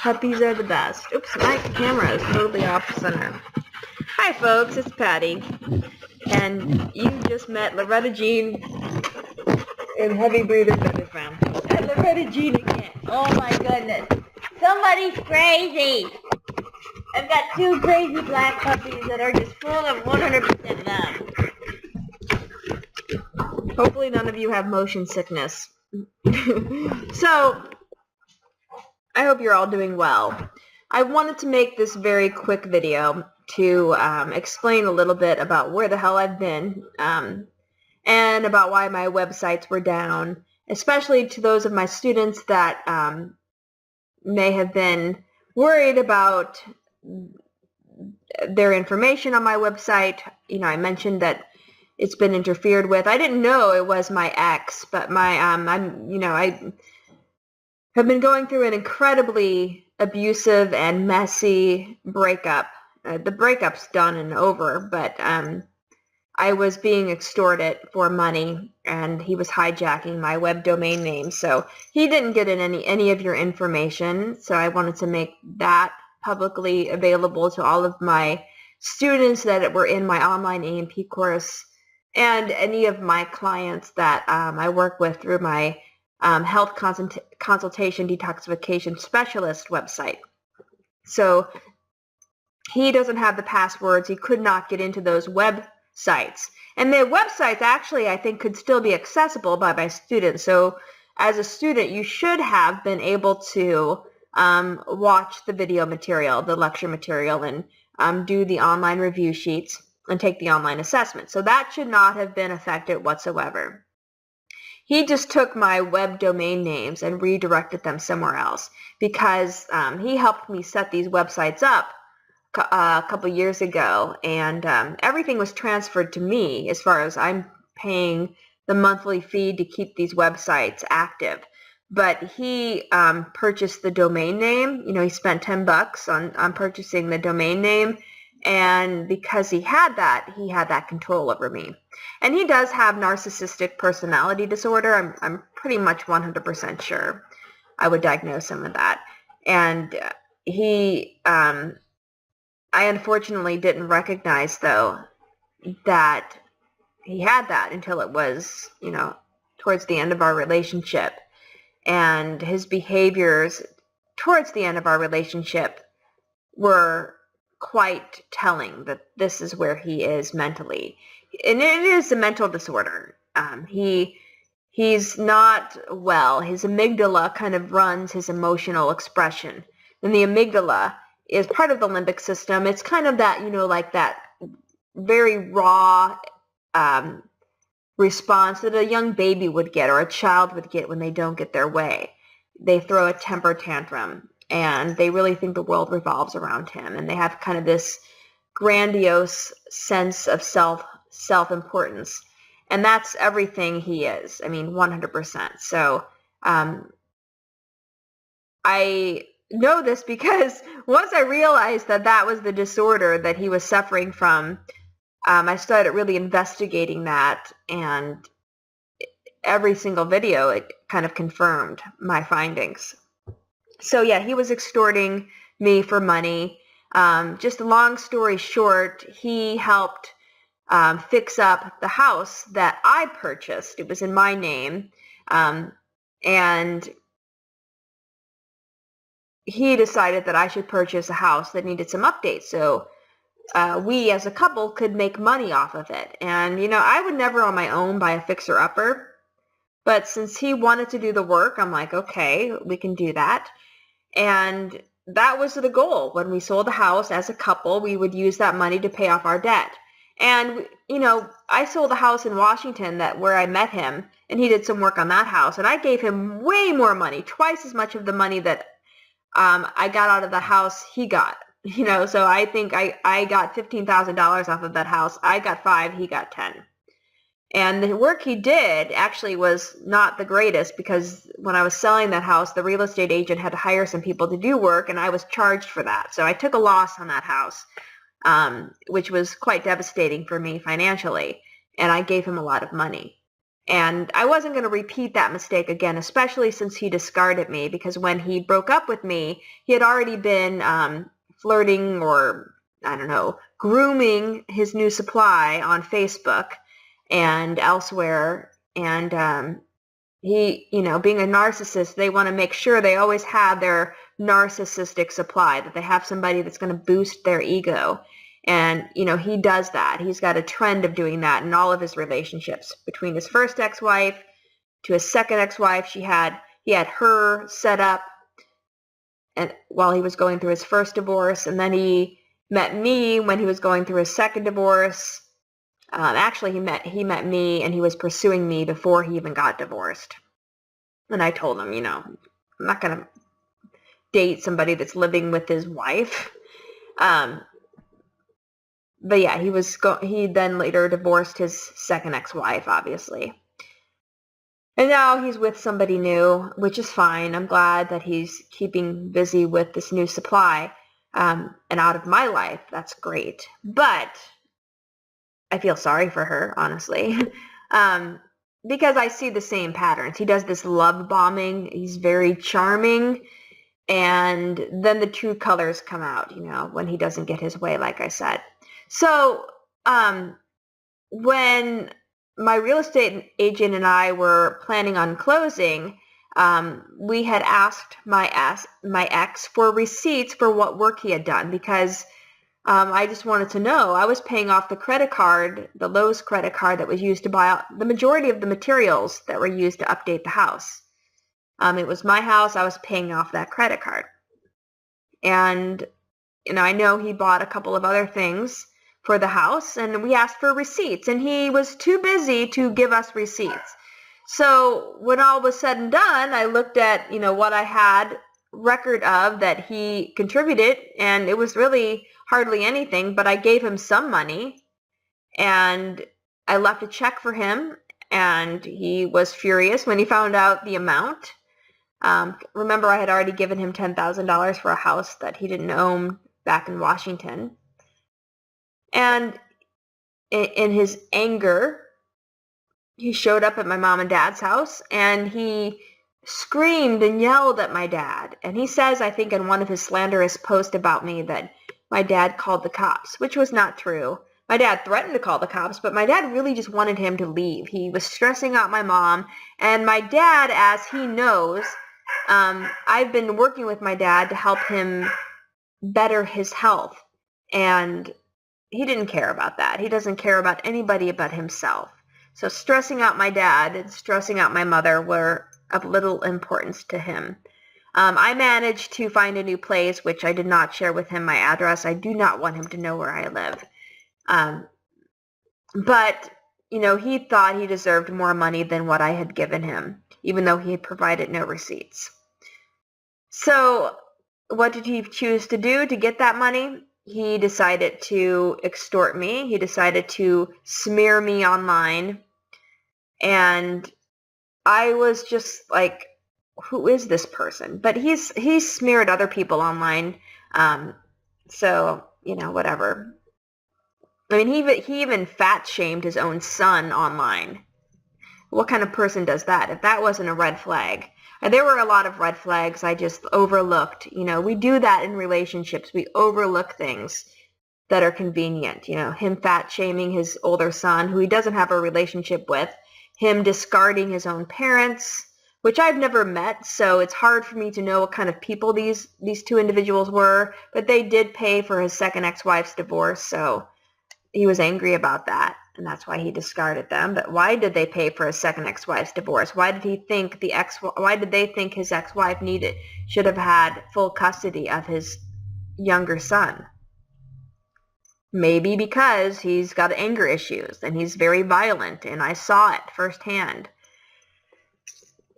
Puppies are the best. Oops, my camera is totally off center. Hi folks, it's Patty. And you just met Loretta Jean in Heavy Breathers Underground. And Loretta Jean again. Oh my goodness. Somebody's crazy. I've got two crazy black puppies that are just full of 100% love. Hopefully none of you have motion sickness. So, I hope you're all doing well. I wanted to make this very quick video to explain a little bit about where the hell I've been and about why my websites were down, especially to those of my students that may have been worried about their information on my website. You know, I mentioned that it's been interfered with. I didn't know it was my ex, but I have been going through an incredibly abusive and messy breakup. The breakup's done and over, but I was being extorted for money, and he was hijacking my web domain name. So he didn't get in any of your information, so I wanted to make that publicly available to all of my students that were in my online A&P course and any of my clients that I work with through my health consultation detoxification specialist website. So he doesn't have the passwords. He could not get into those websites. And the websites actually, I think, could still be accessible by my students. So as a student, you should have been able to watch the video material, the lecture material, and do the online review sheets and take the online assessment. So that should not have been affected whatsoever. He just took my web domain names and redirected them somewhere else because he helped me set these websites up a couple years ago, and everything was transferred to me as far as I'm paying the monthly fee to keep these websites active. But he purchased the domain name. You know, he spent $10 on purchasing the domain name, and because he had that control over me. And he does have narcissistic personality disorder. I'm pretty much 100% sure I would diagnose him with that. And I unfortunately didn't recognize, though, that he had that until it was, you know, towards the end of our relationship. And his behaviors towards the end of our relationship were quite telling that this is where he is mentally. And it is a mental disorder. He's not well. His amygdala kind of runs his emotional expression. And the amygdala is part of the limbic system. It's kind of that, you know, like that very raw response that a young baby would get or a child would get when they don't get their way. They throw a temper tantrum, and they really think the world revolves around him, and they have kind of this grandiose sense of self-importance, and that's everything he is. I mean, 100%. So I know this because once I realized that that was the disorder that he was suffering from, I started really investigating that, and every single video, it kind of confirmed my findings. So yeah, he was extorting me for money. Just a long story short, he helped fix up the house that I purchased. It was in my name, and he decided that I should purchase a house that needed some updates. So we as a couple could make money off of it. And, you know, I would never on my own buy a fixer-upper. But since he wanted to do the work, I'm like, okay, we can do that. And that was the goal. When we sold the house as a couple, we would use that money to pay off our debt. And, you know, I sold a house in Washington where I met him, and he did some work on that house. And I gave him way more money, twice as much of the money that I got out of the house he got. You know, so I think I got $15,000 off of that house. I got 5, he got 10. And the work he did actually was not the greatest, because when I was selling that house, the real estate agent had to hire some people to do work, and I was charged for that. So I took a loss on that house, which was quite devastating for me financially, and I gave him a lot of money. And I wasn't going to repeat that mistake again, especially since he discarded me, because when he broke up with me, he had already been flirting or, I don't know, grooming his new supply on Facebook and elsewhere. And he, being a narcissist, they want to make sure they always have their narcissistic supply, that they have somebody that's going to boost their ego. And, he does that. He's got a trend of doing that in all of his relationships. Between his first ex-wife to his second ex-wife, he had her set up and while he was going through his first divorce. And then he met me when he was going through his second divorce. Actually, he met me and he was pursuing me before he even got divorced. And I told him, I'm not going to date somebody that's living with his wife. But yeah, he then later divorced his second ex-wife, obviously. And now he's with somebody new, which is fine. I'm glad that he's keeping busy with this new supply and out of my life. That's great. But I feel sorry for her, honestly, because I see the same patterns. He does this love bombing. He's very charming. And then the true colors come out, when he doesn't get his way, like I said. So when my real estate agent and I were planning on closing, we had asked my ex for receipts for what work he had done, because I just wanted to know. I was paying off the Lowe's credit card that was used to buy out the majority of the materials that were used to update the house. It was my house. I was paying off that credit card. And, I know he bought a couple of other things for the house, and we asked for receipts, and he was too busy to give us receipts. So when all was said and done, I looked at, what I had record of that he contributed, and it was really hardly anything, but I gave him some money, and I left a check for him, and he was furious when he found out the amount. Remember, I had already given him $10,000 for a house that he didn't own back in Washington. And in his anger, he showed up at my mom and dad's house, and he screamed and yelled at my dad. And he says, I think in one of his slanderous posts about me, that my dad called the cops, which was not true. My dad threatened to call the cops, but my dad really just wanted him to leave. He was stressing out my mom. And my dad, as he knows, I've been working with my dad to help him better his health. And he didn't care about that. He doesn't care about anybody but himself. So stressing out my dad and stressing out my mother were of little importance to him. I managed to find a new place, which I did not share with him my address. I do not want him to know where I live. But, he thought he deserved more money than what I had given him, even though he had provided no receipts. So what did he choose to do to get that money? He decided to extort me. He decided to smear me online. And I was just like, who is this person? But he's smeared other people online. So, whatever. I mean, he even fat shamed his own son online. What kind of person does that? If that wasn't a red flag. There were a lot of red flags I just overlooked. We do that in relationships. We overlook things that are convenient. Him fat shaming his older son, who he doesn't have a relationship with. Him discarding his own parents, which I've never met, so it's hard for me to know what kind of people these two individuals were. But they did pay for his second ex-wife's divorce, so he was angry about that, and that's why he discarded them. But why did they pay for his second ex-wife's divorce? Why did they think his ex-wife should have had full custody of his younger son? Maybe because he's got anger issues and he's very violent, and I saw it firsthand.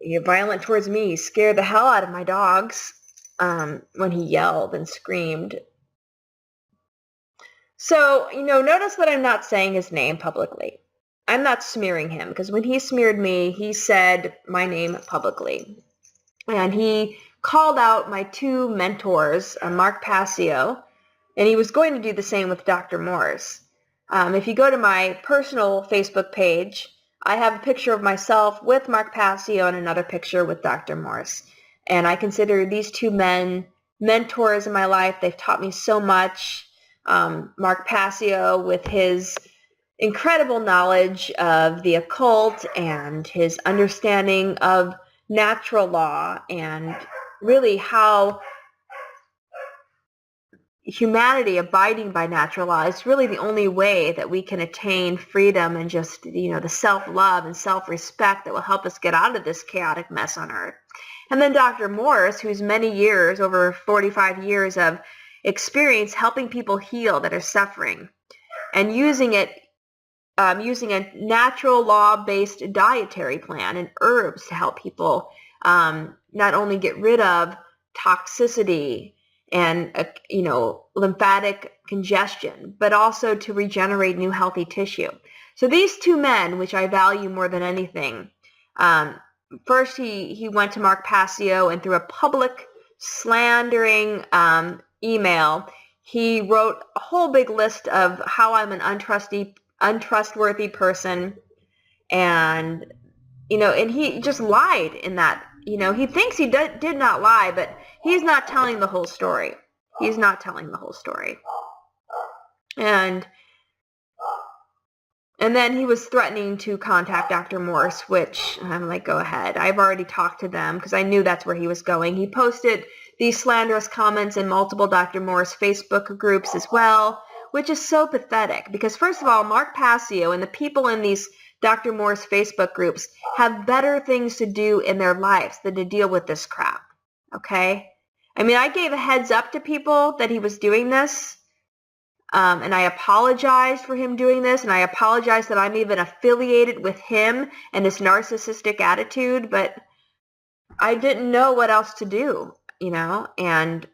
He's violent towards me. He scared the hell out of my dogs when he yelled and screamed. So, notice that I'm not saying his name publicly. I'm not smearing him, because when he smeared me, he said my name publicly. And he called out my two mentors, Mark Passio, and he was going to do the same with Dr. Morse. If you go to my personal Facebook page, I have a picture of myself with Mark Passio and another picture with Dr. Morse. And I consider these two men mentors in my life. They've taught me so much. Mark Passio with his incredible knowledge of the occult and his understanding of natural law and really how humanity abiding by natural law is really the only way that we can attain freedom and just, the self-love and self-respect that will help us get out of this chaotic mess on earth. And then Dr. Morse, who's many years, over 45 years of experience helping people heal that are suffering and using a natural law-based dietary plan and herbs to help people not only get rid of toxicity and lymphatic congestion, but also to regenerate new healthy tissue. So these two men, which I value more than anything, first he went to Mark Passio, and through a public slandering email, he wrote a whole big list of how I'm an untrustworthy person, and and he just lied in that. He thinks he did not lie, but he's not telling the whole story. He's not telling the whole story. And then he was threatening to contact Dr. Morse, which I'm like, go ahead. I've already talked to them because I knew that's where he was going. He posted these slanderous comments in multiple Dr. Morse Facebook groups as well, which is so pathetic because, first of all, Mark Passio and the people in these Dr. Morse Facebook groups have better things to do in their lives than to deal with this crap, okay? I mean, I gave a heads up to people that he was doing this, and I apologized for him doing this, and I apologized that I'm even affiliated with him and his narcissistic attitude, but I didn't know what else to do, and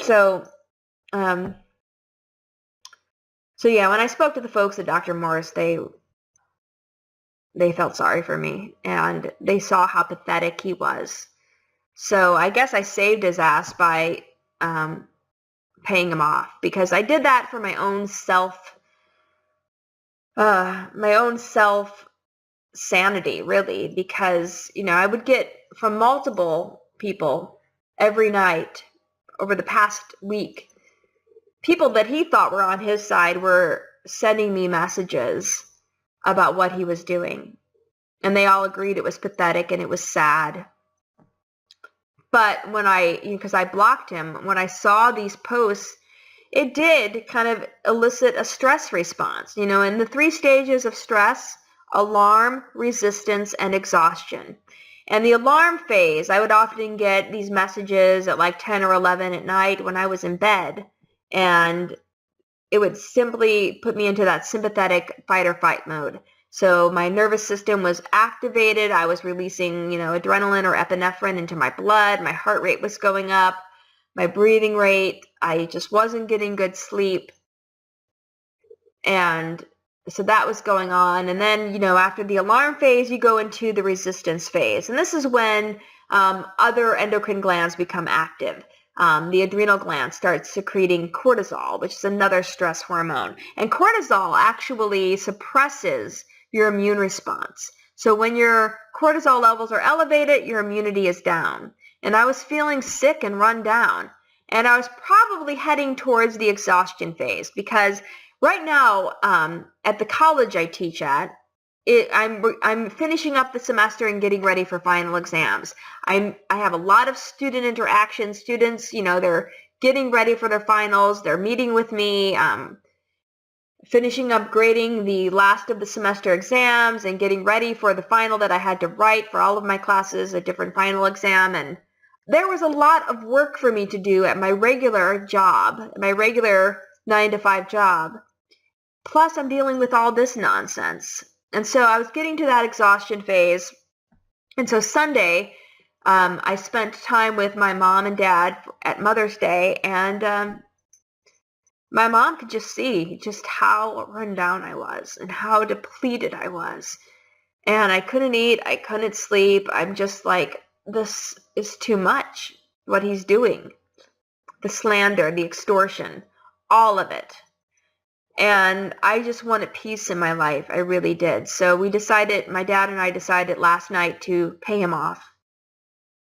so yeah, when I spoke to the folks at Dr. Morse, they felt sorry for me, and they saw how pathetic he was. So I guess I saved his ass by paying him off, because I did that for my own self sanity, really, because I would get from multiple people every night over the past week, people that he thought were on his side were sending me messages about what he was doing, and they all agreed it was pathetic and it was sad. But when because I blocked him, when I saw these posts, it did kind of elicit a stress response, in the 3 stages of stress: alarm, resistance, and exhaustion. And the alarm phase, I would often get these messages at like 10 or 11 at night when I was in bed, and it would simply put me into that sympathetic fight or flight mode. So my nervous system was activated. I was releasing, adrenaline or epinephrine into my blood. My heart rate was going up, my breathing rate. I just wasn't getting good sleep. And so that was going on. And then, after the alarm phase, you go into the resistance phase. And this is when other endocrine glands become active. The adrenal gland starts secreting cortisol, which is another stress hormone. And cortisol actually suppresses your immune response. So when your cortisol levels are elevated, your immunity is down. And I was feeling sick and run down. And I was probably heading towards the exhaustion phase, because right now at the college I teach at, I'm finishing up the semester and getting ready for final exams. I have a lot of student interaction. Students, they're getting ready for their finals. They're meeting with me, finishing up grading the last of the semester exams and getting ready for the final that I had to write for all of my classes, a different final exam. And there was a lot of work for me to do at my regular job, my regular 9-to-5 job. Plus, I'm dealing with all this nonsense. And so I was getting to that exhaustion phase. And so Sunday, I spent time with my mom and dad at Mother's Day, and my mom could just see just how run down I was and how depleted I was. And I couldn't eat, I couldn't sleep. I'm just like, this is too much, what he's doing. The slander, the extortion, all of it. And I just wanted peace in my life. I really did. So my dad and I decided last night to pay him off.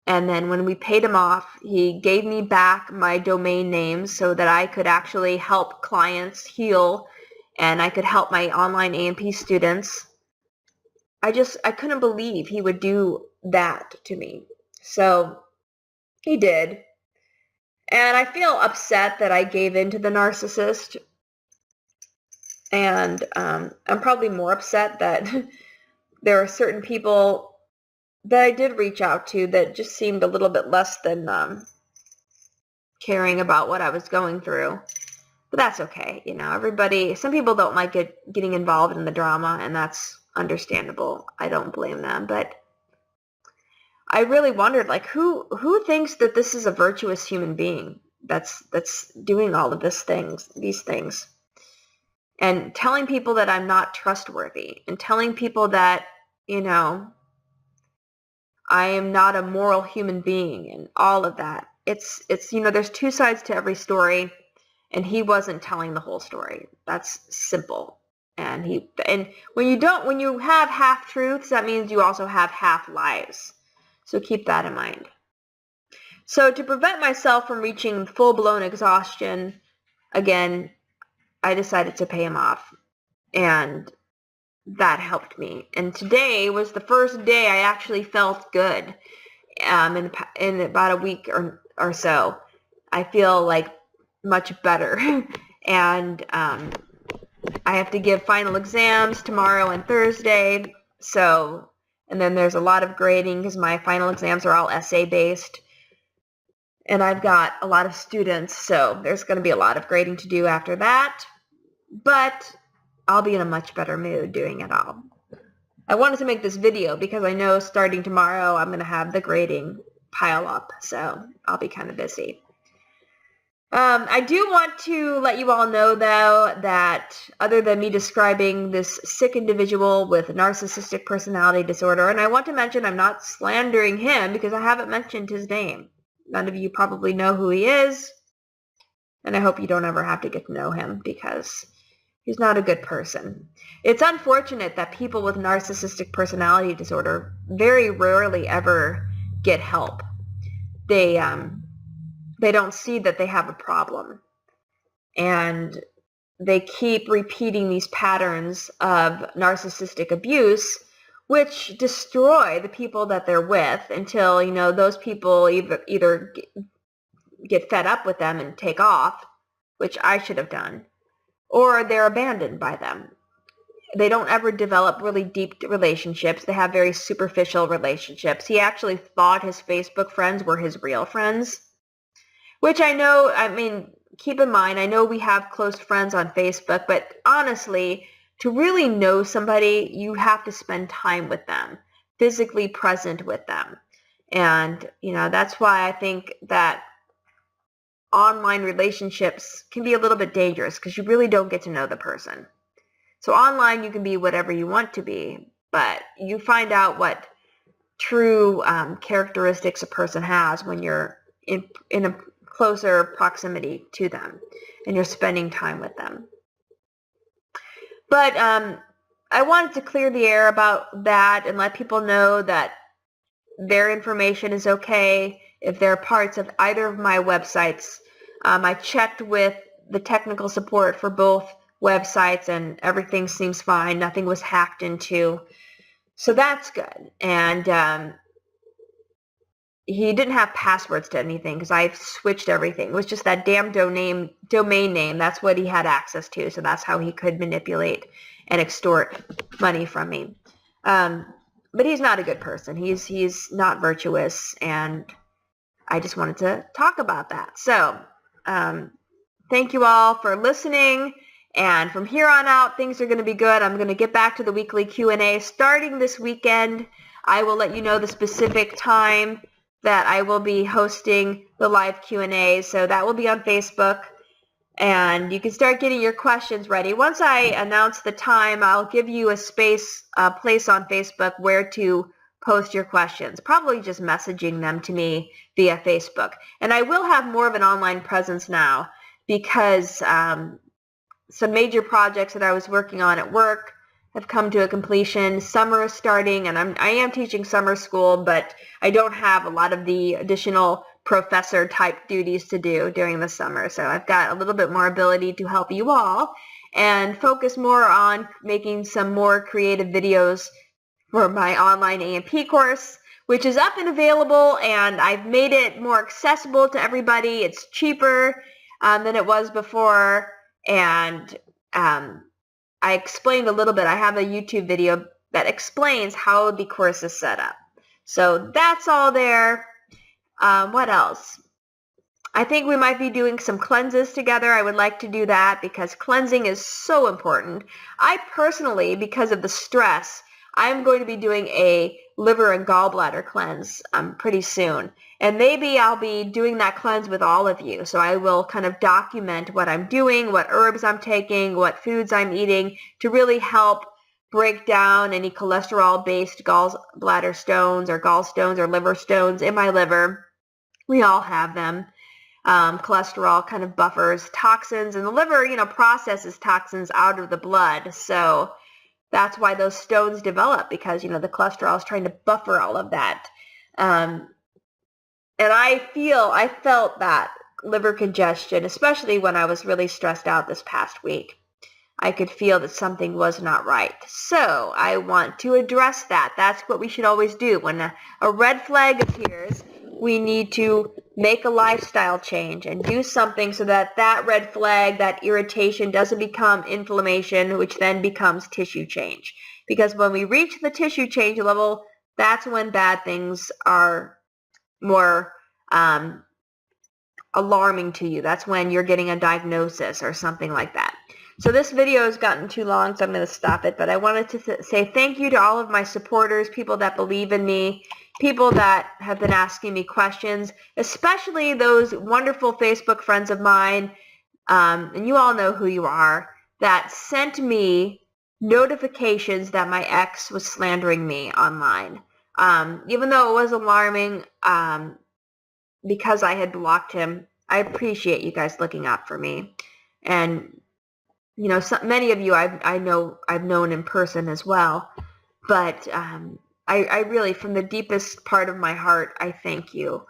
And then when we paid him off, he gave me back my domain names so that I could actually help clients heal and I could help my online A&P students. I couldn't believe he would do that to me. So he did. And I feel upset that I gave in to the narcissist. And I'm probably more upset that there are certain people that I did reach out to that just seemed a little bit less than caring about what I was going through. But that's okay. Some people don't like getting involved in the drama, and that's understandable. I don't blame them. But I really wondered, like, who thinks that this is a virtuous human being that's doing all of these things, and telling people that I'm not trustworthy, and telling people that, I am not a moral human being, and all of that. It's there's two sides to every story, and he wasn't telling the whole story. That's simple. And when you have half truths, that means you also have half lies. So keep that in mind. So to prevent myself from reaching full-blown exhaustion, again, I decided to pay him off. And that helped me. And today was the first day I actually felt good. In about a week or so, I feel like much better. And I have to give final exams tomorrow and Thursday. So, and then there's a lot of grading because my final exams are all essay based. And I've got a lot of students, so there's going to be a lot of grading to do after that. But I'll be in a much better mood doing it all. I wanted to make this video because I know starting tomorrow I'm going to have the grading pile up, so I'll be kind of busy. I do want to let you all know, though, that other than me describing this sick individual with narcissistic personality disorder, and I want to mention I'm not slandering him because I haven't mentioned his name. None of you probably know who he is, and I hope you don't ever have to get to know him because he's not a good person. It's unfortunate that people with narcissistic personality disorder very rarely ever get help. They don't see that they have a problem. And they keep repeating these patterns of narcissistic abuse, which destroy the people that they're with until, those people either get fed up with them and take off, which I should have done, or they're abandoned by them. They don't ever develop really deep relationships. They have very superficial relationships. He actually thought his Facebook friends were his real friends, which keep in mind, I know we have close friends on Facebook, but honestly, to really know somebody, you have to spend time with them, physically present with them. And, that's why I think that online relationships can be a little bit dangerous because you really don't get to know the person. So online, you can be whatever you want to be, but you find out what true characteristics a person has when you're in a closer proximity to them and you're spending time with them. But I wanted to clear the air about that and let people know that their information is okay if they're parts of either of my websites. I checked with the technical support for both websites and everything seems fine. Nothing was hacked into. So that's good. And he didn't have passwords to anything because I switched everything. It was just that damn domain name. That's what he had access to. So that's how he could manipulate and extort money from me. But he's not a good person. He's not virtuous. And I just wanted to talk about that. So thank you all for listening. And from here on out, things are going to be good. I'm going to get back to the weekly Q&A starting this weekend. I will let you know the specific time that I will be hosting the live Q&A. So that will be on Facebook. And you can start getting your questions ready. Once I announce the time, I'll give you a place on Facebook where to post your questions, probably just messaging them to me via Facebook. And I will have more of an online presence now because some major projects that I was working on at work have come to a completion. Summer is starting, and I am teaching summer school, but I don't have a lot of the additional professor type duties to do during the summer. So I've got a little bit more ability to help you all and focus more on making some more creative videos for my online A&P course, which is up and available, and I've made it more accessible to everybody. It's cheaper than it was before, and I explained a little bit. I have a YouTube video that explains how the course is set up. So that's all there. What else? I think we might be doing some cleanses together. I would like to do that because cleansing is so important. I personally, because of the stress, I'm going to be doing a liver and gallbladder cleanse pretty soon. And maybe I'll be doing that cleanse with all of you. So I will kind of document what I'm doing, what herbs I'm taking, what foods I'm eating to really help break down any cholesterol-based gallbladder stones or gallstones or liver stones in my liver. We all have them. Cholesterol kind of buffers toxins, and the liver, processes toxins out of the blood. So that's why those stones develop, because, the cholesterol is trying to buffer all of that. And I felt that liver congestion, especially when I was really stressed out this past week. I could feel that something was not right. So I want to address that. That's what we should always do. When a red flag appears, we need to make a lifestyle change and do something so that that red flag, that irritation doesn't become inflammation, which then becomes tissue change. Because when we reach the tissue change level, that's when bad things are more alarming to you. That's when you're getting a diagnosis or something like that. So this video has gotten too long, so I'm going to stop it. But I wanted to say thank you to all of my supporters, people that believe in me, people that have been asking me questions, especially those wonderful Facebook friends of mine, and you all know who you are, that sent me notifications that my ex was slandering me online. Even though it was alarming because I had blocked him, I appreciate you guys looking out for me. And many of you I've known in person as well, but I really, from the deepest part of my heart, I thank you,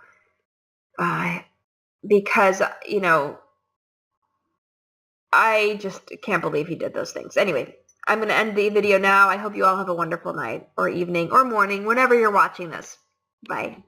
because I just can't believe he did those things. Anyway, I'm going to end the video now. I hope you all have a wonderful night or evening or morning, whenever you're watching this. Bye.